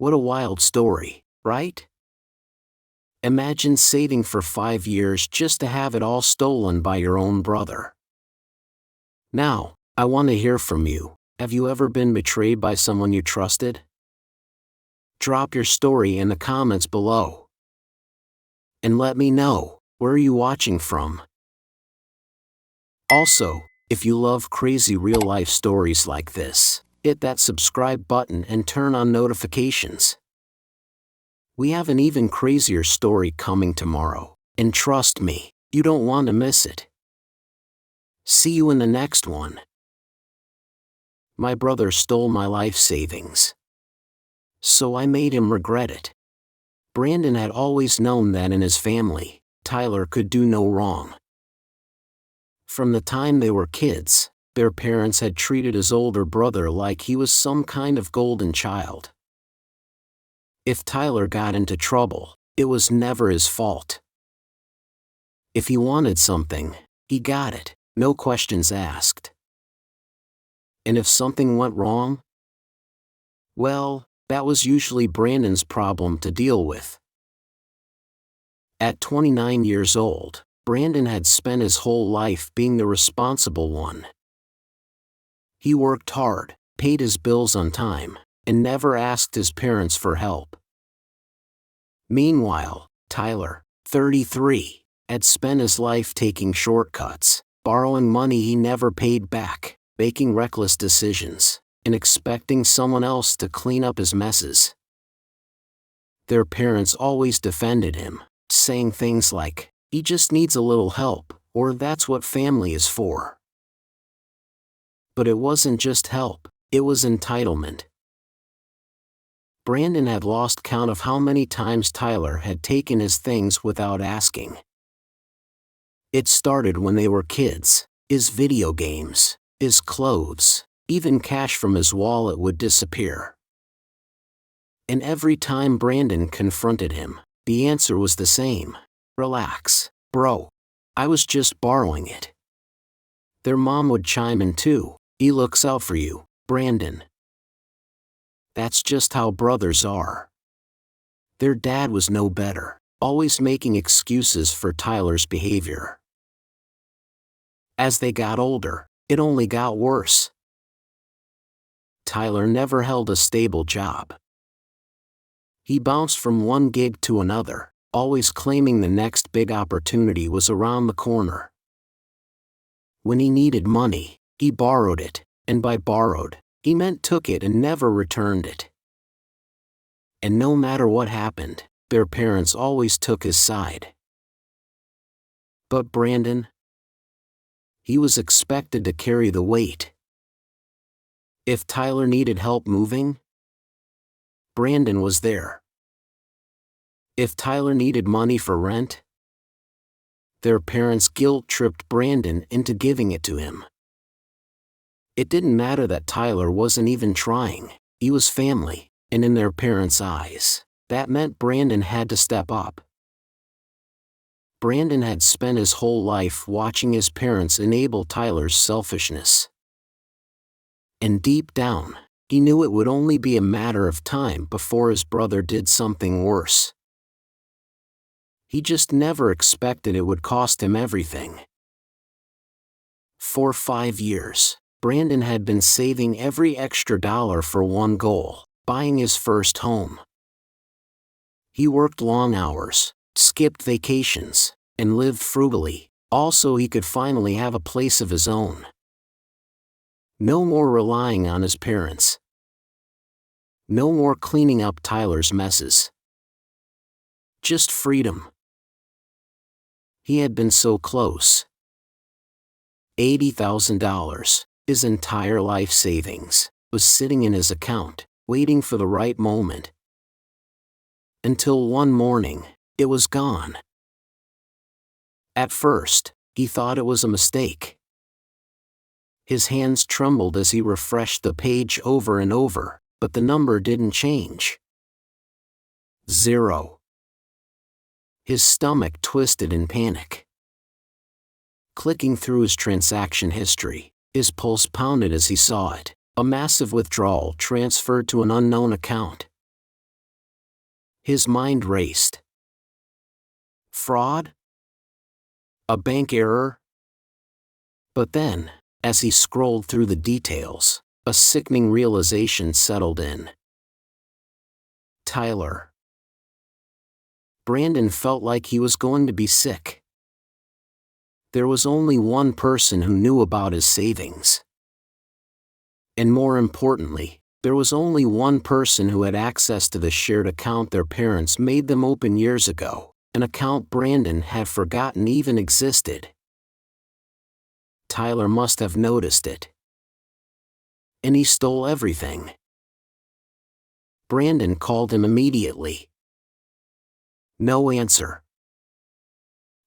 What a wild story, right? Imagine saving for 5 years just to have it all stolen by your own brother. Now, I want to hear from you. Have you ever been betrayed by someone you trusted? Drop your story in the comments below. And let me know, where are you watching from? Also, if you love crazy real-life stories like this, hit that subscribe button and turn on notifications. We have an even crazier story coming tomorrow, and trust me, you don't want to miss it. See you in the next one. My brother stole my life savings, so I made him regret it. Brandon had always known that in his family, Tyler could do no wrong. From the time they were kids, their parents had treated his older brother like he was some kind of golden child. If Tyler got into trouble, it was never his fault. If he wanted something, he got it, no questions asked. And if something went wrong, well, that was usually Brandon's problem to deal with. At 29 years old, Brandon had spent his whole life being the responsible one. He worked hard, paid his bills on time, and never asked his parents for help. Meanwhile, Tyler, 33, had spent his life taking shortcuts, borrowing money he never paid back, making reckless decisions, and expecting someone else to clean up his messes. Their parents always defended him, saying things like, "He just needs a little help," or "That's what family is for." But it wasn't just help, it was entitlement. Brandon had lost count of how many times Tyler had taken his things without asking. It started when they were kids. His video games, his clothes, even cash from his wallet would disappear. And every time Brandon confronted him, the answer was the same: "Relax, bro. I was just borrowing it." Their mom would chime in too, "He looks out for you, Brandon." That's just how brothers are. Their dad was no better, always making excuses for Tyler's behavior. As they got older, it only got worse. Tyler never held a stable job. He bounced from one gig to another, always claiming the next big opportunity was around the corner. When he needed money, he borrowed it, and by borrowed, he meant took it and never returned it. And no matter what happened, their parents always took his side. But Brandon? He was expected to carry the weight. If Tyler needed help moving, Brandon was there. If Tyler needed money for rent, their parents guilt-tripped Brandon into giving it to him. It didn't matter that Tyler wasn't even trying, he was family, and in their parents' eyes, that meant Brandon had to step up. Brandon had spent his whole life watching his parents enable Tyler's selfishness. And deep down, he knew it would only be a matter of time before his brother did something worse. He just never expected it would cost him everything. For 5 years, Brandon had been saving every extra dollar for one goal: buying his first home. He worked long hours, skipped vacations, and lived frugally, all so he could finally have a place of his own. No more relying on his parents. No more cleaning up Tyler's messes. Just freedom. He had been so close. $80,000, his entire life savings, was sitting in his account, waiting for the right moment. Until one morning, it was gone. At first, he thought it was a mistake. His hands trembled as he refreshed the page over and over, but the number didn't change. 0. His stomach twisted in panic. Clicking through his transaction history, his pulse pounded as he saw it: a massive withdrawal transferred to an unknown account. His mind raced. Fraud? A bank error? But then, as he scrolled through the details, a sickening realization settled in. Tyler. Brandon felt like he was going to be sick. There was only one person who knew about his savings. And more importantly, there was only one person who had access to the shared account their parents made them open years ago, an account Brandon had forgotten even existed. Tyler must have noticed it. And he stole everything. Brandon called him immediately. No answer.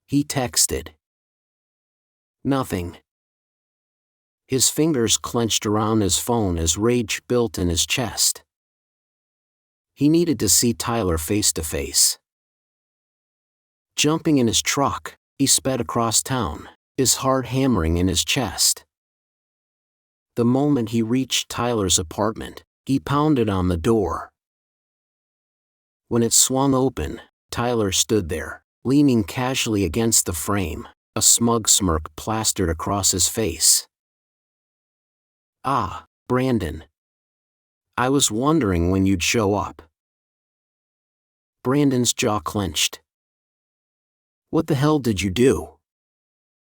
He texted. Nothing. His fingers clenched around his phone as rage built in his chest. He needed to see Tyler face to face. Jumping in his truck, he sped across town, his heart hammering in his chest. The moment he reached Tyler's apartment, he pounded on the door. When it swung open, Tyler stood there, leaning casually against the frame, a smug smirk plastered across his face. Ah, Brandon. I was wondering when you'd show up. Brandon's jaw clenched. What the hell did you do?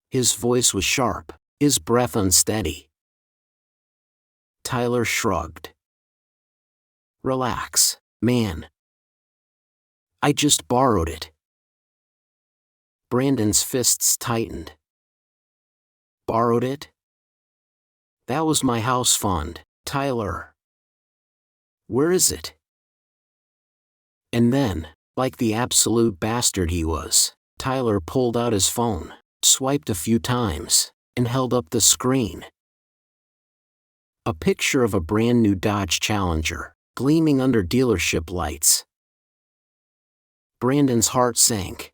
His voice was sharp, his breath unsteady. Tyler shrugged. Relax, man. I just borrowed it. Brandon's fists tightened. Borrowed it? That was my house fund, Tyler. Where is it? And then, like the absolute bastard he was, Tyler pulled out his phone, swiped a few times, and held up the screen. A picture of a brand new Dodge Challenger, gleaming under dealership lights. Brandon's heart sank.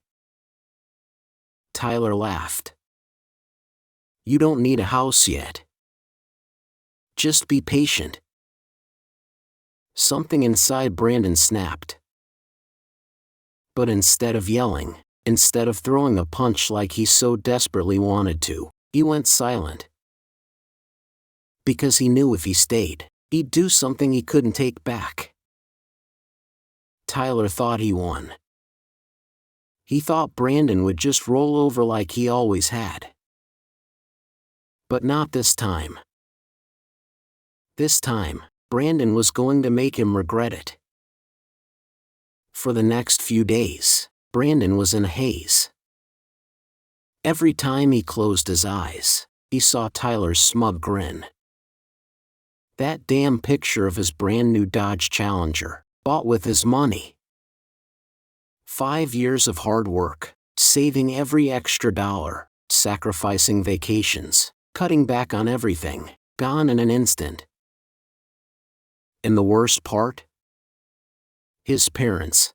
Tyler laughed. You don't need a house yet. Just be patient. Something inside Brandon snapped. But instead of yelling, instead of throwing a punch like he so desperately wanted to, he went silent. Because he knew if he stayed, he'd do something he couldn't take back. Tyler thought he won. He thought Brandon would just roll over like he always had. But not this time. This time, Brandon was going to make him regret it. For the next few days, Brandon was in a haze. Every time he closed his eyes, he saw Tyler's smug grin. That damn picture of his brand new Dodge Challenger, bought with his money. 5 years of hard work, saving every extra dollar, sacrificing vacations, cutting back on everything, gone in an instant. And the worst part? His parents.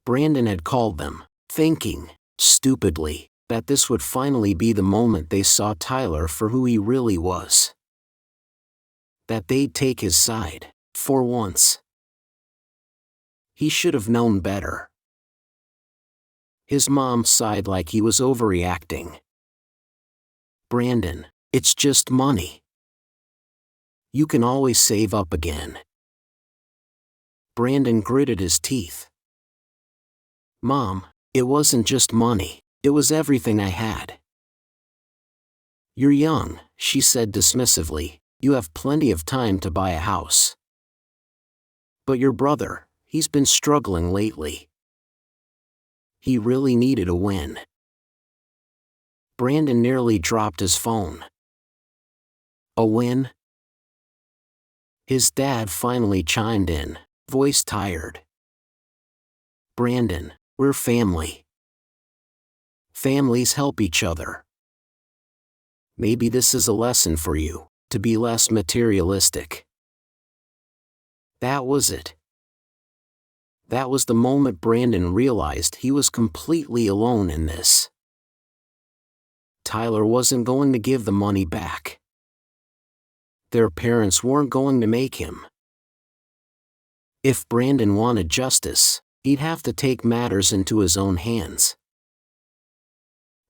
Brandon had called them, thinking, stupidly, that this would finally be the moment they saw Tyler for who he really was. That they'd take his side, for once. He should have known better. His mom sighed like he was overreacting. Brandon, it's just money. You can always save up again. Brandon gritted his teeth. Mom, it wasn't just money, it was everything I had. You're young, she said dismissively, you have plenty of time to buy a house. But your brother, he's been struggling lately. He really needed a win. Brandon nearly dropped his phone. A win? His dad finally chimed in, voice tired. Brandon, we're family. Families help each other. Maybe this is a lesson for you, to be less materialistic. That was it. That was the moment Brandon realized he was completely alone in this. Tyler wasn't going to give the money back. Their parents weren't going to make him. If Brandon wanted justice, he'd have to take matters into his own hands.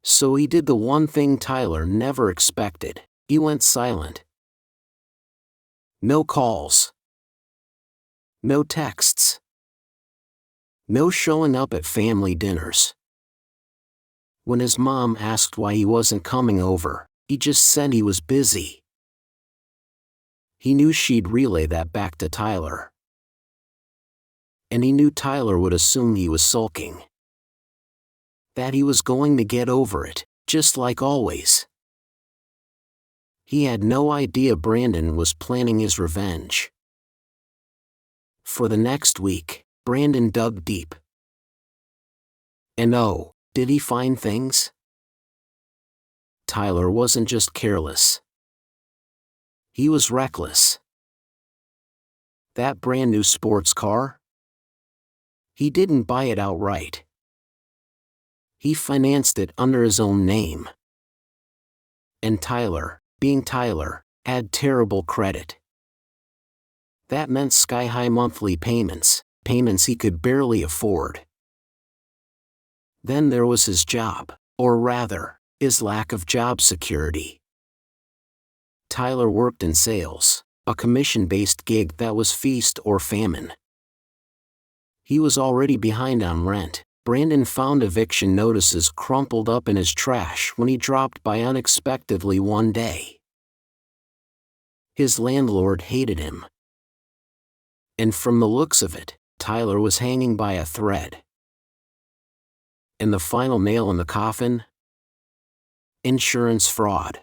So he did the one thing Tyler never expected. He went silent. No calls. No texts. No showing up at family dinners. When his mom asked why he wasn't coming over, he just said he was busy. He knew she'd relay that back to Tyler. And he knew Tyler would assume he was sulking. That he was going to get over it, just like always. He had no idea Brandon was planning his revenge. For the next week, Brandon dug deep. And oh, did he find things? Tyler wasn't just careless. He was reckless. That brand new sports car? He didn't buy it outright. He financed it under his own name. And Tyler, being Tyler, had terrible credit. That meant sky-high monthly payments he could barely afford. Then there was his job, or rather, his lack of job security. Tyler worked in sales, a commission-based gig that was feast or famine. He was already behind on rent. Brandon found eviction notices crumpled up in his trash when he dropped by unexpectedly one day. His landlord hated him. And from the looks of it, Tyler was hanging by a thread. And the final nail in the coffin? Insurance fraud.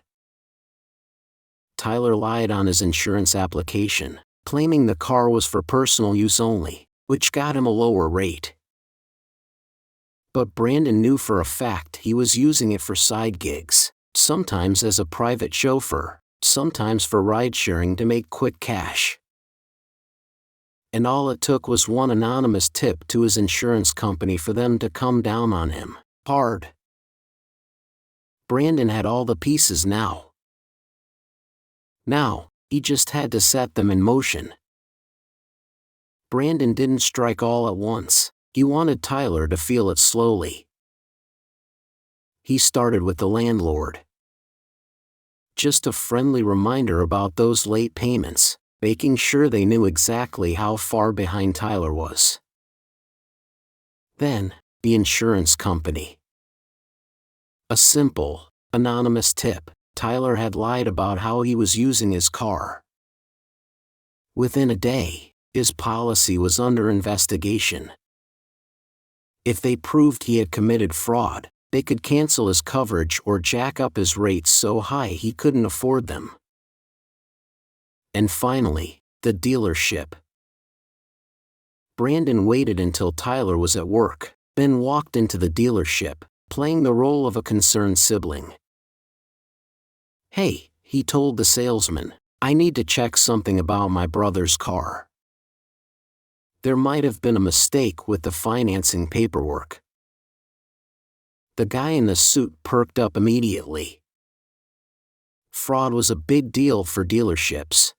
Tyler lied on his insurance application, claiming the car was for personal use only, which got him a lower rate. But Brandon knew for a fact he was using it for side gigs, sometimes as a private chauffeur, sometimes for ride-sharing to make quick cash. And all it took was one anonymous tip to his insurance company for them to come down on him, hard. Brandon had all the pieces now. Now, he just had to set them in motion. Brandon didn't strike all at once. He wanted Tyler to feel it slowly. He started with the landlord. Just a friendly reminder about those late payments, making sure they knew exactly how far behind Tyler was. Then, the insurance company. A simple, anonymous tip. Tyler had lied about how he was using his car. Within a day, his policy was under investigation. If they proved he had committed fraud, they could cancel his coverage or jack up his rates so high he couldn't afford them. And finally, the dealership. Brandon waited until Tyler was at work, then walked into the dealership, playing the role of a concerned sibling. "Hey," he told the salesman, "I need to check something about my brother's car. There might have been a mistake with the financing paperwork." The guy in the suit perked up immediately. Fraud was a big deal for dealerships.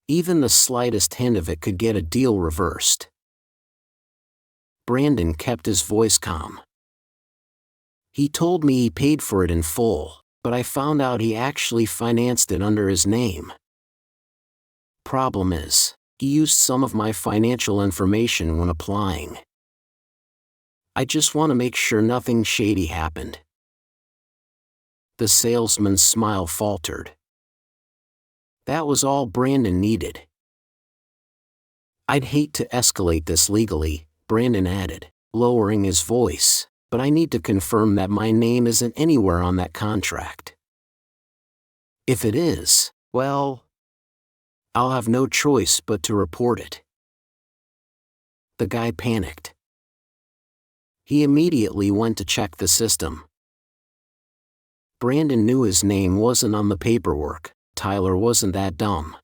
Even the slightest hint of it could get a deal reversed. Brandon kept his voice calm. "He told me he paid for it in full, but I found out he actually financed it under his name. Problem is, he used some of my financial information when applying. I just want to make sure nothing shady happened." The salesman's smile faltered. That was all Brandon needed. "I'd hate to escalate this legally," Brandon added, lowering his voice, "but I need to confirm that my name isn't anywhere on that contract. If it is, well, I'll have no choice but to report it." The guy panicked. He immediately went to check the system. Brandon knew his name wasn't on the paperwork. Tyler wasn't that dumb.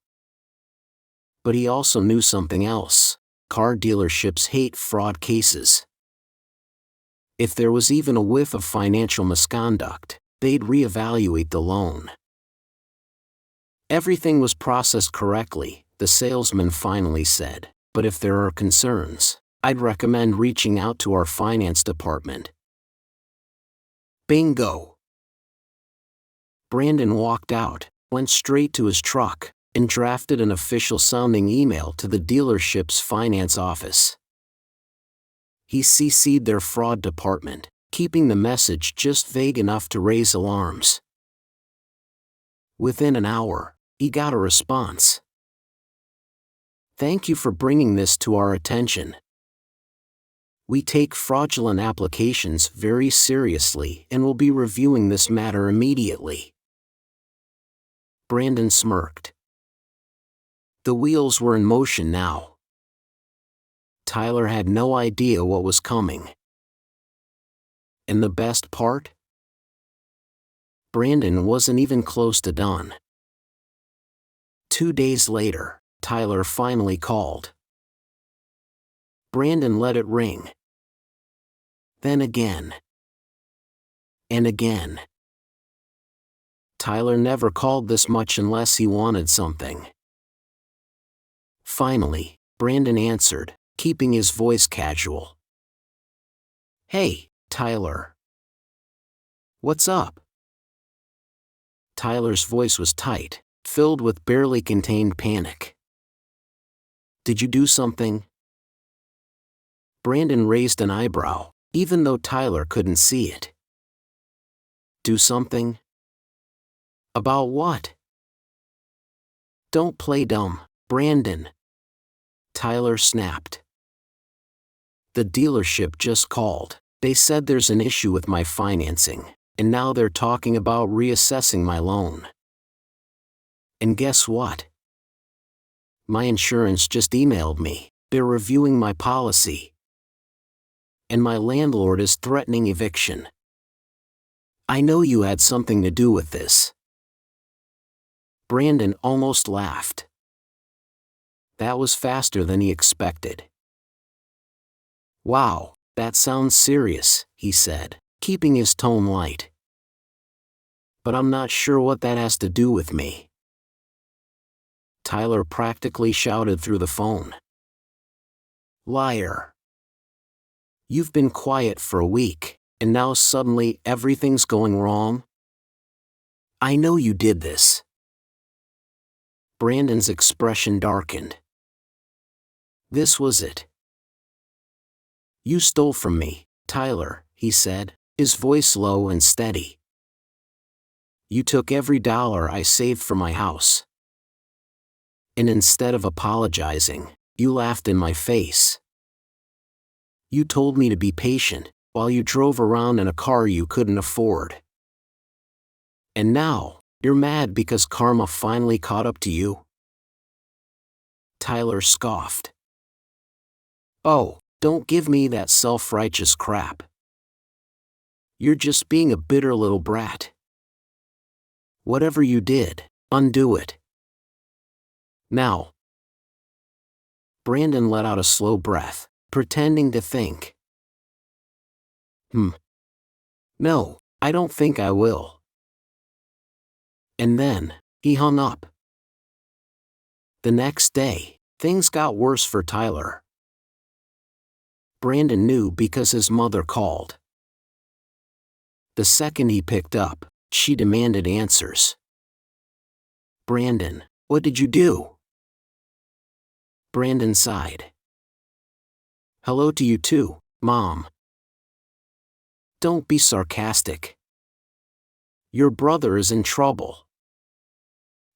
But he also knew something else. Car dealerships hate fraud cases. If there was even a whiff of financial misconduct, they'd reevaluate the loan. Everything was processed correctly, the salesman finally said. but if there are concerns, I'd recommend reaching out to our finance department. Bingo! Brandon walked out, went straight to his truck, and drafted an official-sounding email to the dealership's finance office. He CC'd their fraud department, keeping the message just vague enough to raise alarms. Within an hour, he got a response. "Thank you for bringing this to our attention. We take fraudulent applications very seriously and will be reviewing this matter immediately." Brandon smirked. The wheels were in motion now. Tyler had no idea what was coming. And the best part? Brandon wasn't even close to done. 2 days later, Tyler finally called. Brandon let it ring. Then again. And again. Tyler never called this much unless he wanted something. Finally, Brandon answered, keeping his voice casual. "Hey, Tyler. What's up?" Tyler's voice was tight, filled with barely contained panic. "Did you do something?" Brandon raised an eyebrow, even though Tyler couldn't see it. "Do something? About what?" "Don't play dumb, Brandon," Tyler snapped. "The dealership just called. They said there's an issue with my financing, and now they're talking about reassessing my loan. And guess what? My insurance just emailed me. They're reviewing my policy. And my landlord is threatening eviction. I know you had something to do with this." Brandon almost laughed. That was faster than he expected. "Wow, that sounds serious," he said, keeping his tone light. "But I'm not sure what that has to do with me." Tyler practically shouted through the phone. "Liar. You've been quiet for a week, and now suddenly everything's going wrong? I know you did this." Brandon's expression darkened. This was it. "You stole from me, Tyler," he said, his voice low and steady. "You took every dollar I saved for my house. And instead of apologizing, you laughed in my face. You told me to be patient, while you drove around in a car you couldn't afford. And now, you're mad because karma finally caught up to you?" Tyler scoffed. "Oh, don't give me that self-righteous crap. You're just being a bitter little brat. Whatever you did, undo it. Now." Brandon let out a slow breath, pretending to think. "No, I don't think I will." And then, he hung up. The next day, things got worse for Tyler. Brandon knew because his mother called. The second he picked up, she demanded answers. "Brandon, what did you do?" Brandon sighed. "Hello to you too, Mom. Don't be sarcastic. Your brother is in trouble.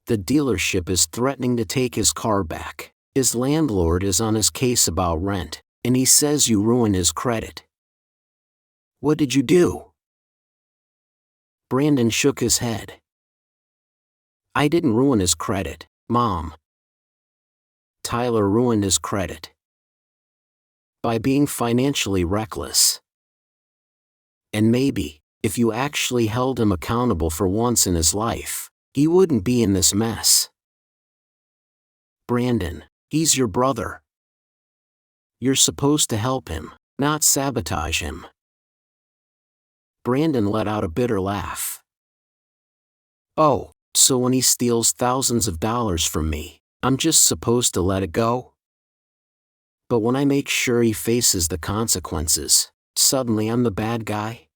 The dealership is threatening to take his car back. His landlord is on his case about rent, and he says you ruined his credit. What did you do?" Brandon shook his head. "I didn't ruin his credit, Mom. Tyler ruined his credit. By being financially reckless. And maybe, if you actually held him accountable for once in his life, he wouldn't be in this mess. Brandon, he's your brother. You're supposed to help him, not sabotage him." Brandon let out a bitter laugh. "Oh, so when he steals thousands of dollars from me, I'm just supposed to let it go?" But when I make sure he faces the consequences, suddenly I'm the bad guy?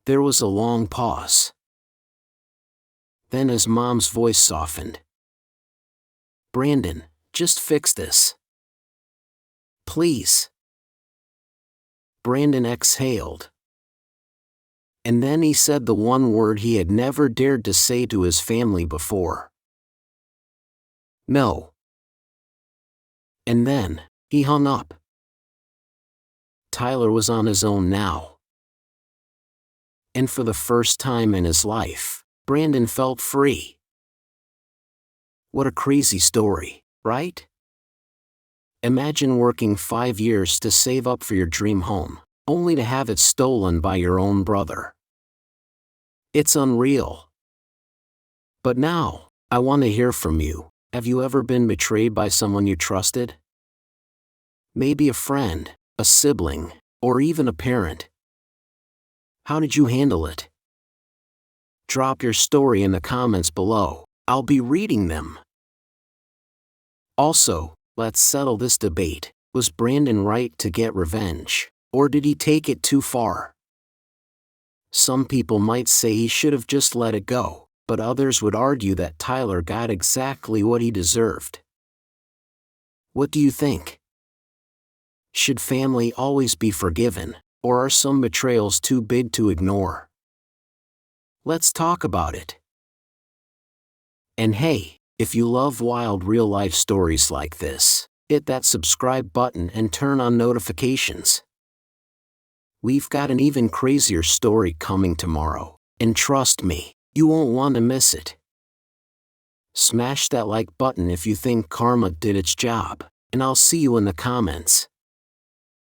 There was a long pause. Then his mom's voice softened. Brandon, just fix this. Please. Brandon exhaled. And then he said the one word he had never dared to say to his family before. No. And then, he hung up. Tyler was on his own now. And for the first time in his life, Brandon felt free. What a crazy story, right? Imagine working 5 years to save up for your dream home, only to have it stolen by your own brother. It's unreal. But now, I want to hear from you. Have you ever been betrayed by someone you trusted? Maybe a friend, a sibling, or even a parent. How did you handle it? Drop your story in the comments below. I'll be reading them. Also, let's settle this debate. Was Brandon right to get revenge, or did he take it too far? Some people might say he should have just let it go, but others would argue that Tyler got exactly what he deserved. What do you think? Should family always be forgiven, or are some betrayals too big to ignore? Let's talk about it. And hey, if you love wild real-life stories like this, hit that subscribe button and turn on notifications. We've got an even crazier story coming tomorrow, and trust me, you won't want to miss it. Smash that like button if you think karma did its job, and I'll see you in the comments.